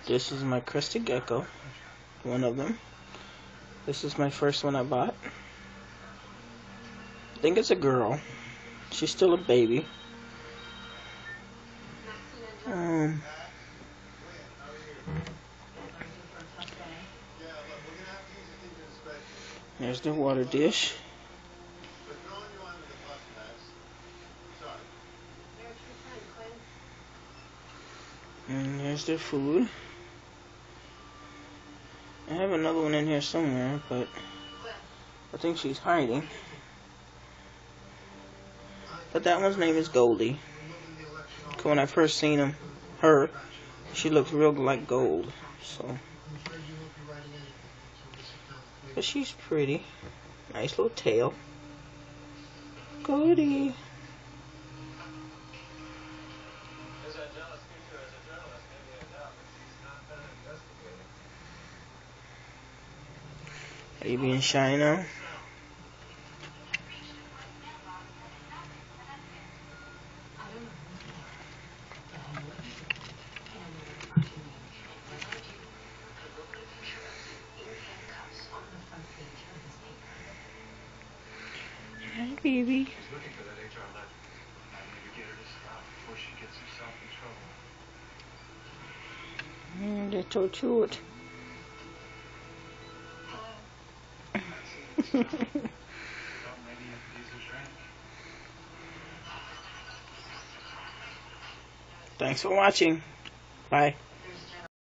This is my crested gecko, one of them. This is my first one I bought. I think it's a girl. She's still a baby. There's the water dish. And there's their food. I have another one in here somewhere, but I think she's hiding. But that one's name is Goldie. When I first seen her, she looked real like gold. So, but she's pretty. Nice little tail. Goldie. Are you being shy now? Hi, baby. That's so cute. Thanks for watching. Bye.